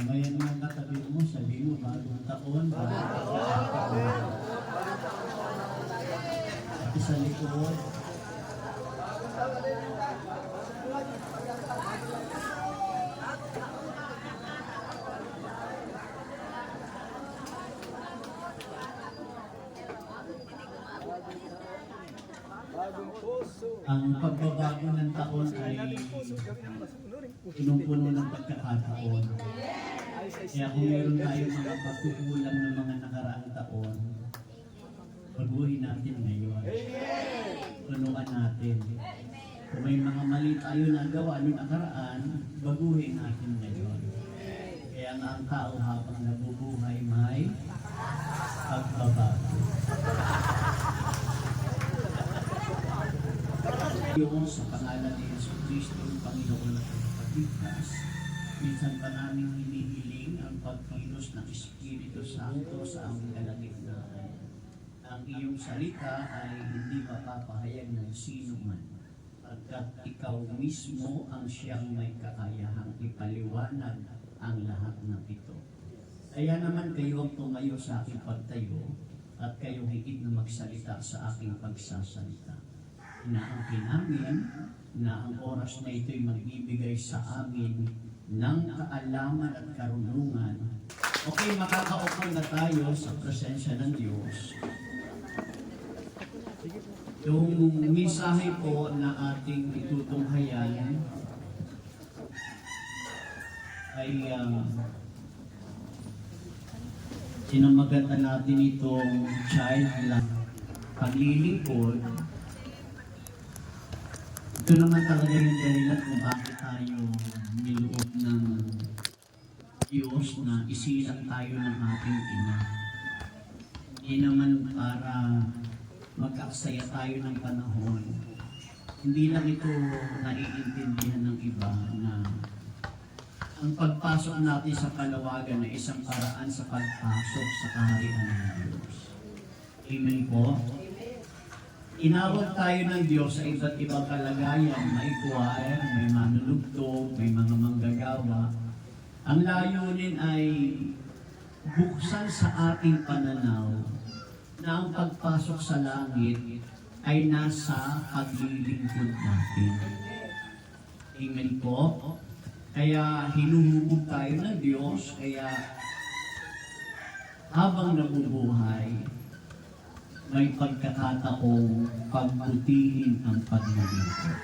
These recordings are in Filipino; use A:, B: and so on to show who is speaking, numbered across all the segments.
A: Mayan yung katabi mo, sabi mo, bagong taon, bagong taon. Pati sa likod. Ang pagbabago ng taon ay punong-puno ng pagkakataon. Kaya kung meron tayong mga pagkukulang ng mga nakaraang taon, baguhin natin ngayon. Punuan natin. Kung may mga mali tayo nagawa noong nakaraan, baguhin natin ngayon. Kaya nga ang tao habang nabubuhay may pagbabago. Yung sa pangalan ni Jesus Cristo, ang Panginoon at Pagligtas, minsan pa namin hinihiling ang pagkilos ng Espiritu Santo sa aming kalagitnaan. Ang iyong salita ay hindi mapapahayag ng sino man, pagkat ikaw mismo ang siyang may kakayahang ipaliwanag ang lahat ng ito. Kaya naman kayo ang tumayo sa aking pagtayo at kayo higit na magsalita sa aking pagsasalita. Inaangkin namin na ang oras na ito'y magbibigay sa amin ng kaalaman at karunungan. Okay, makakaupo na tayo sa presensya ng Diyos. Yung mensahe po na ating itutunghayan ay sinamagatan natin itong childlike paglilingkod. Ito naman talaga yung dahilan kung bakit tayo niloob ng Diyos na isilang tayo ng ating Ina. Hindi naman para magkaksaya tayo ng panahon. Hindi lang ito naiintindihan ng iba na ang pagpasok natin sa palawagan ay isang paraan sa pagpasok sa kaharian ng Diyos. Amen po? Inawag tayo ng Diyos sa iba't ibang kalagayan, may choir, may manunugtog, may mga manggagawa. Ang layunin ay buksan sa ating pananaw na ang pagpasok sa langit ay nasa paglilingkod natin. Amen po? Kaya hinuhubog tayo ng Diyos, kaya habang nabubuhay, may pagkakataong pagbutihin ang paglilingkod.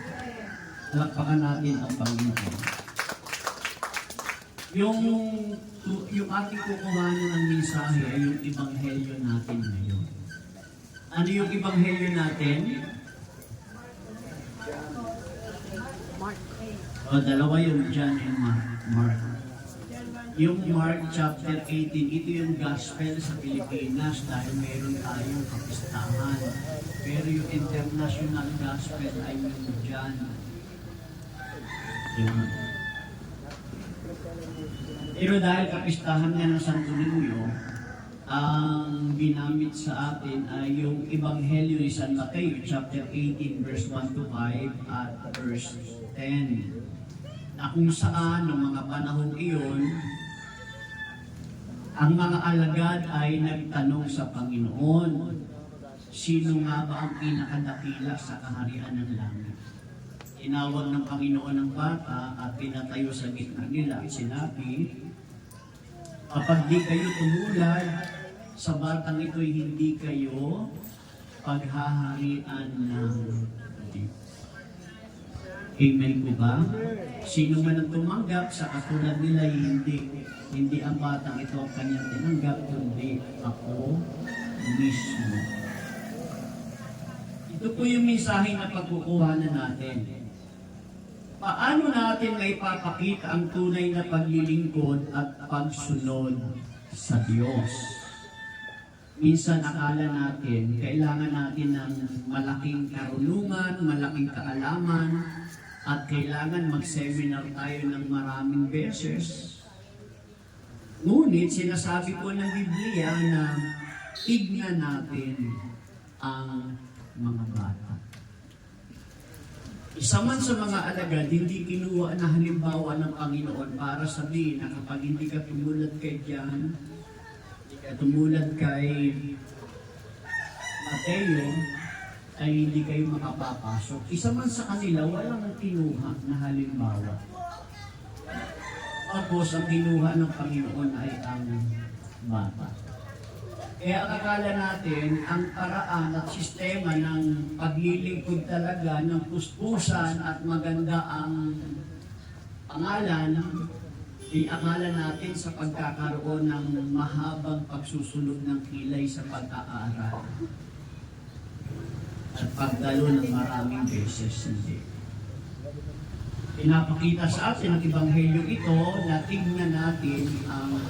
A: Lakpakan natin ang Panginoon. Yung ating kukuhanan ng mensahe ay yung ebanghelyo natin ngayon. Ano yung ebanghelyo natin? Dalawa yung John and Mark. Yung Mark chapter 18, ito yung gospel sa Pilipinas dahil meron tayong kapistahan. Pero yung international gospel ay yung John. Pero dahil kapistahan nga ng Santo Niño, ang ginamit sa atin ay yung Ebanghelyo ni San Mateo, chapter 18, verse 1 to 5 at verse 10. Na kung saan, noong mga panahon iyon, ang mga alagad ay nagtanong sa Panginoon, sino nga ba ang pinakadakila sa kaharian ng langit? Tinawag ng Panginoon ang bata at pinatayo sa gitna nila at sinabi, kapag di kayo tumulad, sa batang ito'y hindi kayo paghaharian ng Diyos. Amen po ba? Sino man ang tumanggap sa katulad nila, hindi ang batang ito ang kanyang tinanggap, kundi ako mismo. Ito po yung mensahe na pagkukuhanan natin. Paano natin may papakita ang tunay na paglilingkod at pagsunod sa Diyos? Minsan akala natin, kailangan natin ng malaking karunungan, malaking kaalaman, at kailangan mag-seminar tayo ng maraming beses. Ngunit sinasabi po ng Biblia na tignan natin ang mga bata. Isa man sa mga alagad, hindi kinuha na halimbawa ng Panginoon para sabihin na kapag hindi ka tumulad kay Jan, hindi ka tumulad kay Mateo, ay hindi kayo makapapasok. Isa man sa kanila, walang kinuha na halimbawa. Tapos, ang kinuha ng Panginoon ay ang bata. Kaya ang akala natin, ang paraan at sistema ng paglilingkod talaga ng puspusan at maganda ang pangalan, akala natin sa pagkakaroon ng mahabang pagsusunod ng kilay sa pag-aaral at pagdalo ng maraming beses. Hindi. Pinapakita sa atin ang Ebanghelyo ito na tingnan natin ang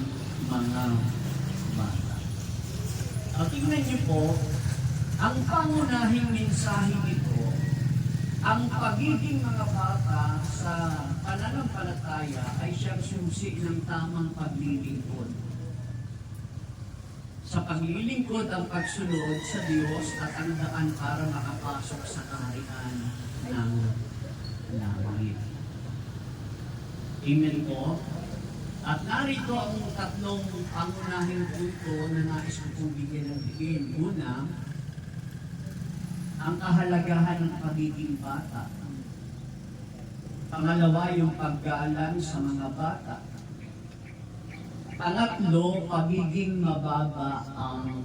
A: mga bata. Tingnan niyo po, ang pangunahing mensahe nito, ang pagiging mga bata sa pananampalataya ay siyang susi ng tamang paglilingkod. Sa paglilingkod ang pagsunod sa Diyos at ang daan para makapasok sa kaharian ng langit. Amen po. At narito ang tatlong pangunahing punto na nais ko pong bigyan ng diin. Una, ang kahalagahan ng pagiging bata. Pangalawa, yung paggalang sa mga bata. Pangatlo, pagiging mababa ang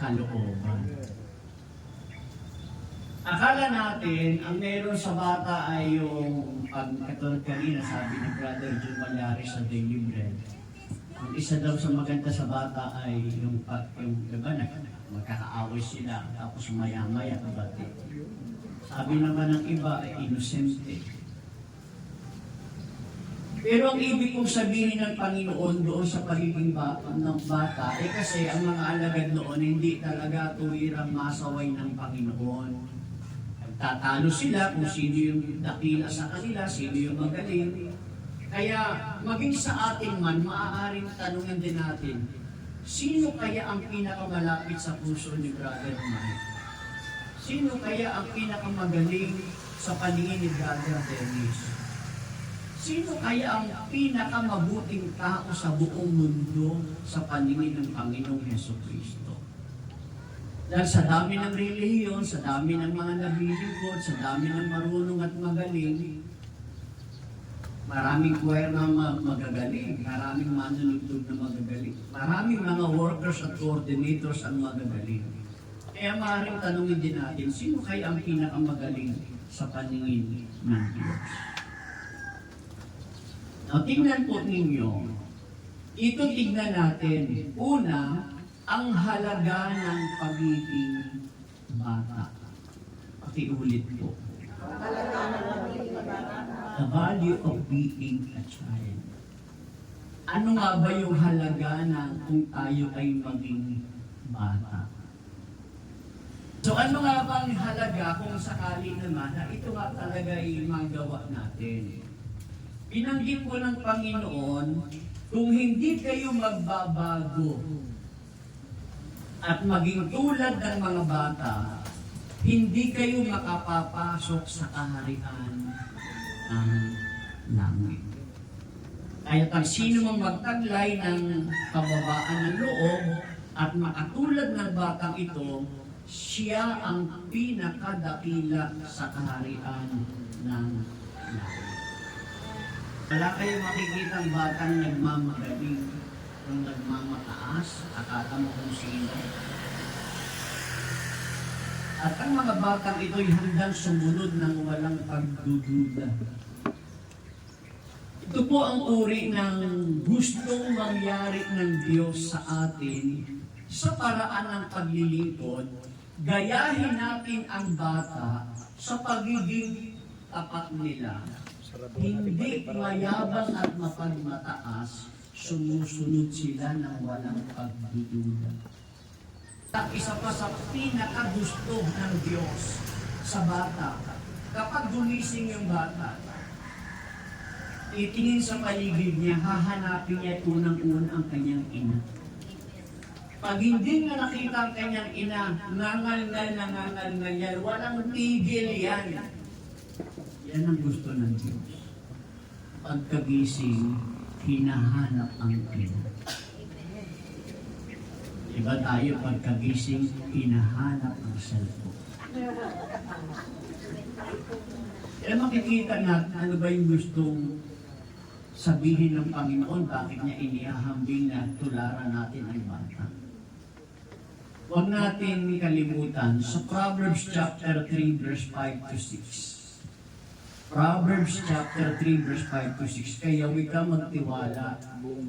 A: kalooban. Akala natin, ang meron sa bata ay yung katulad kanina, sabi ni Brother John Malyares sa Daily Bread. Ang isa daw sa maganda sa bata ay yung diba, magkakaaway sila, tapos maya-maya kabati. Sabi naman ng iba ay inosente. Pero ang ibig kong sabihin ng Panginoon doon sa pagiging ng bata, kasi ang mga alagad noon hindi talaga tuwirang masaway ng Panginoon. Tatalo sila kung sino yung dakila sa kanila, sino yung magaling. Kaya maging sa atin man, maaaring tanungin din natin, sino kaya ang pinakamalapit sa puso ni Brother Mike? Sino kaya ang pinakamagaling sa paningin ni Brother Dennis? Sino kaya ang pinakamabuting tao sa buong mundo sa paningin ng Panginoong Hesukristo? Dahil sa dami ng relihiyon, sa dami ng mga naglilingkod, sa dami ng marunong at magaling, maraming choir na magagaling, maraming manunugtog na magagaling, maraming mga workers at coordinators ang magagaling. Kaya maaaring tanungin din natin, sino kaya ang pinakamagaling sa paningin ng Diyos? Now, tingnan po ninyo, ito tignan natin. Una, ang halaga ng pagiging bata. Pakiulit po. The value of being a child. Ano nga ba yung halaga ng kung tayo ay maging bata? So ano nga ba ang halaga kung sakali naman na ito nga talaga ay magawa natin? Binanggit po ng Panginoon, kung hindi kayo magbabago at maging tulad ng mga bata, hindi kayo makapapasok sa kaharian ng langit. Kaya pag sino mang magtaglay ng kababaan ng loob at makatulad ng batang ito, siya ang pinakadakila sa kaharian ng langit. Wala kayong makikita ang batang nagmamagaling, kung nagmamataas, akala mo kung sino. At ang mga batang ito'y handang sumunod ng walang pagdududa. Ito po ang uri ng gustong mangyari ng Diyos sa atin sa paraan ng paglilingkod. Gayahin natin ang bata sa pagiging tapat nila. Hindi mayabang at mapagmataas, sumusunod sila ng walang pagdududa. At isa pa sa pinakagusto ng Diyos sa bata, kapag gumising yung bata, itingin sa paligid niya, hahanapin niya unang-una ang kanyang ina. Pag hindi na nakita ang kanyang ina, nangangal yan, walang tigil yan. Yan ang gusto ng Diyos. Pagkagising, hinahanap ang Ina. Iba tayo pagkagising, hinahanap ang cellphone. Kaya makikita natin ano ba yung gustong sabihin ng Panginoon, bakit niya inihahambing na tularan natin ang bata. Huwag natin kalimutan sa Proverbs chapter 3 verse 5 to 6. Proverbs chapter 3 verse 5 to 6. Kaya huwag kang magtiwala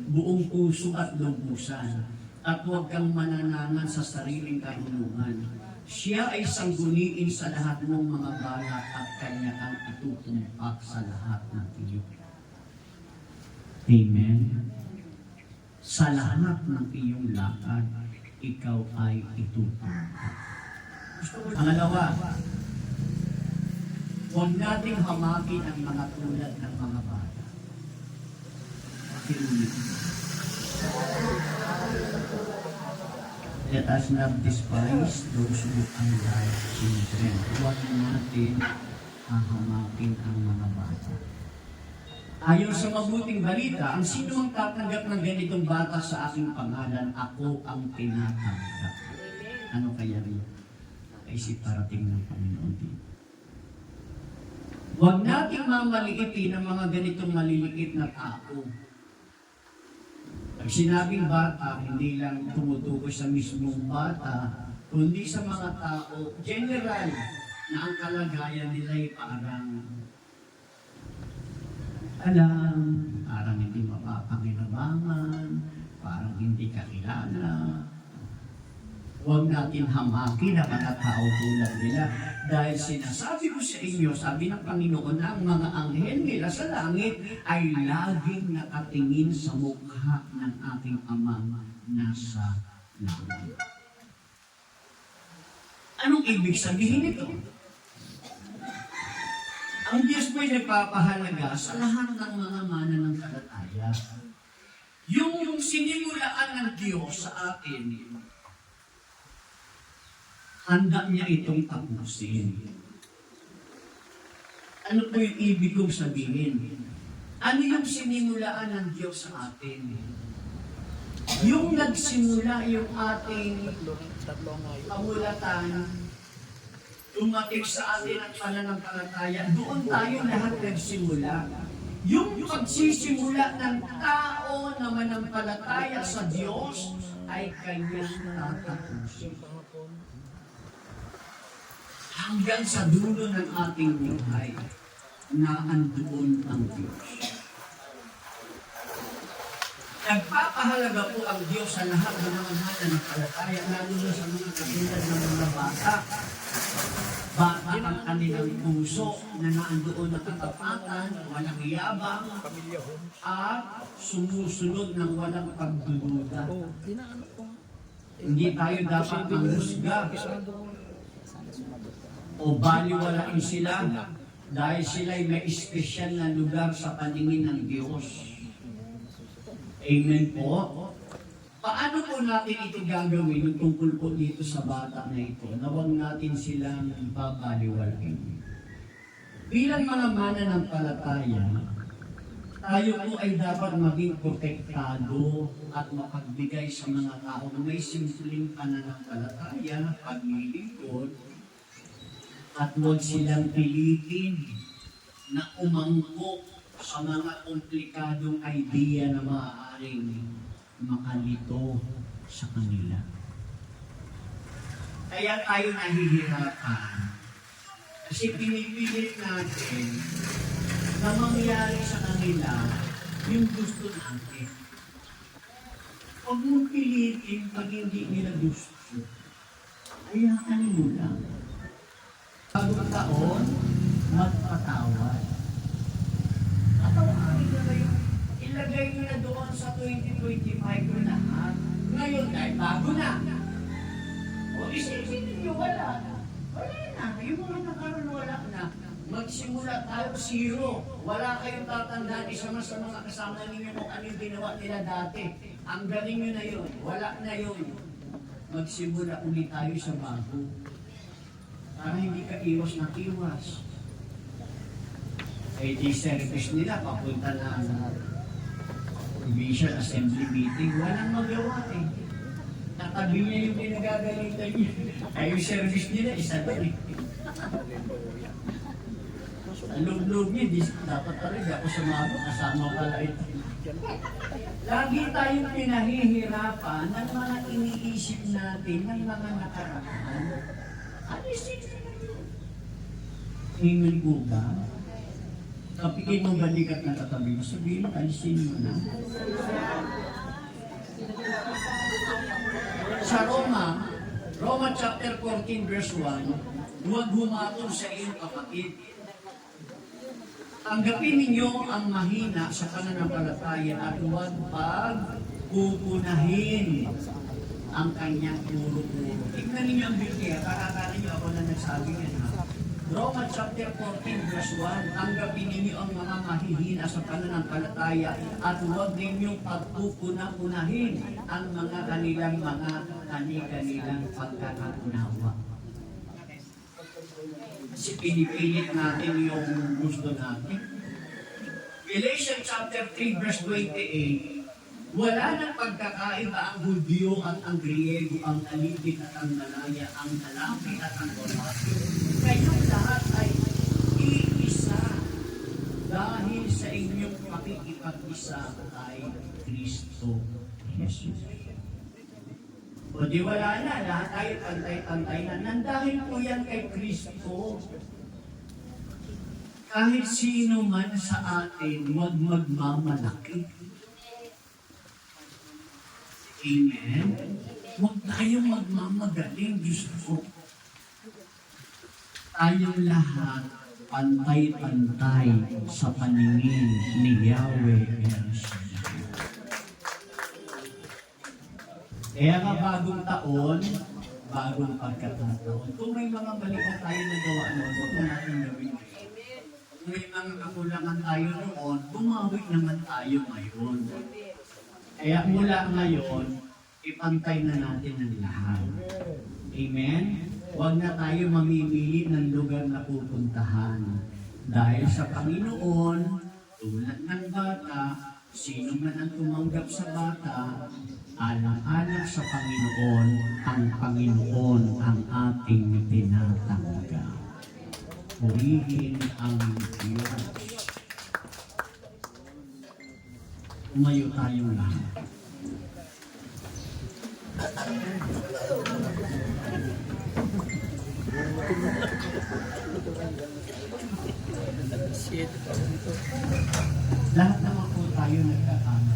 A: buong puso at lubusan at huwag kang mananangan sa sariling karunungan. Siya ay sangguniin sa lahat ng mga balak at kanya ang itutumpak sa lahat ng tiyo. Amen. Sa lahat ng iyong lakad, ikaw ay itutumpak. Pangalawa, huwag nating hamakin ang mga tulad ng mga bata. Pinulit. Let us not despise those who are like children. Huwag natin hahamakin ang mga bata. Ayon sa mabuting balita, ang sino ang tatanggap ng ganitong bata sa aking pangalan, ako ang tinatanggap. Ano kaya rin? Ay si parating ng Panginoon dito. Huwag nating mamaliitin ang mga ganitong maliliit na tao. Pag sinabing bata, hindi lang tumutukoy sa mismong bata, kundi sa mga tao, general, na ang kalagayan nila ay parang hindi mapapanginabangan, parang hindi kakilala. Huwag natin hamakin ang mga tao tulad nila dahil sinasabi ko sa inyo, sabi ng Panginoon na ang mga anghel nila sa langit ay laging nakatingin sa mukha ng ating Amang nasa langit. Anong ibig sabihin nito? Ang Diyos po'y nagpapahalaga sa lahat ng mga mananampalataya. Yung sinimulaan ng Diyos sa atin, handa niya itong tapusin. Ano po yung ibig kong sabihin? Ano yung sinimulaan ng Diyos sa atin? Yung nagsimula yung ating pamulatan, dumating sa atin ang pananampalataya, doon tayo lahat nagsimula. Yung pagsisimula ng tao na manampalataya sa Diyos ay kanyang tatapusin. Hanggang sa dulo ng ating buhay na andoon ang Diyos. Nagpapahalaga po ang Diyos sa lahat ng mga mananampalataya, lalo na sa mga katulad ng mga bata. Bata ang kanilang puso na naandoon na katapatan, walang yabang, at sumusunod ng walang pagdududa. Hindi tayo dapat manghusga o baliwalain sila dahil sila'y may espesyal na lugar sa paningin ng Diyos. Amen po. Paano po natin ito gagawin yung tungkol po dito sa bata na ito? Na huwag natin silang babaliwalain. Bilang mga mananampalataya, tayo po ay dapat maging protektado at mapagbigay sa mga tao na may simpleng pananampalataya, paglilingkod, at huwag silang pilitin na umangkop sa mga komplikadong idea na maaaring makalito sa kanila. Kaya tayo nahihirapan. Kasi pinipilit natin na mangyari sa kanila yung gusto natin. Huwag mong pilitin pag hindi nila gusto. Kaya mo lang. Bagong taon, magpatawad. Patawarin na kayo. Ilagay nyo na doon sa 2025 ko lahat. Ngayon, dahil bago na. O isipin nyo, wala na. Wala na. Yung mga nakaroon, wala na. Magsimula tayo zero. Wala kayong tatandaan. Isa sa mga kasama ninyo kung ano yung ginawa nila dati. Ang galing nyo na yun. Wala na yun. Magsimula ulit tayo sa bago. Para hindi ka iwas na iwas. Eh di service nila, papunta ng Provincial Assembly meeting, walang magawa eh. Natabi niya yung pinagagalitan niya. Ay yung service nila, isa doon eh. Ang loob-loob niya, dapat talaga ako sumama, kasama pala ito. Lagi tayong pinahihirapan ng mga iniisip natin, ng mga nakaraan. Alisin na yun. Hingan ko ba? Kapigin mo balikat na katabi mo, sabihin, alisin mo na. Sa Roma chapter 14 verse 1, huwag humatol sa iyong kapatid. Tanggapin ninyo ang mahina sa pananampalataya at huwag pagpupunahin ang kanyang puro-puro. Tignan ninyo ang Biblia, kakakanin niyo ako na nagsabi yan ha. Roma chapter 14 verse 1, tanggapin ninyo ang mga mahihina sa pananampalataya at huwag ninyong pagpupuna-punahin ang mga kanilang pagkakaunawa. Kasi pinipilit natin yung gusto natin. Galatians chapter 3 verse 28, wala nang pagkakaiba ang Hudyo at ang Griego, ang alipin at ang malaya, ang lalaki at ang babae. Kayong lahat ay iisa dahil sa inyong pakikipag-isa kay Kristo Jesus. O di wala na, lahat tayo pantay-pantay na. Nandahil po yan kay Kristo. Kahit sino man sa atin, huwag magmamalaki. Amen? Huwag tayong magmamagaling, Diyos ko. Tayong lahat, pantay-pantay sa paningin ni Yahweh Elohim. Kaya nga bagong taon, bagong pagkakataon. Kung may mga mali na tayo nagawa noon, huwag na natin gawin. Kung may mga kakulangan tayo noon, bumawi naman tayo ngayon. Kaya mula ngayon, ipantay na natin ang lahat. Amen? Huwag na tayo mamimili ng lugar na pupuntahan. Dahil sa Panginoon, tulad ng bata, sino man ang tumanggap sa bata, alang-alang sa Panginoon ang ating tinatanggap. Purihin ang Diyos. Umayo tayong lahat. Lahat naman po tayo nagkakamali.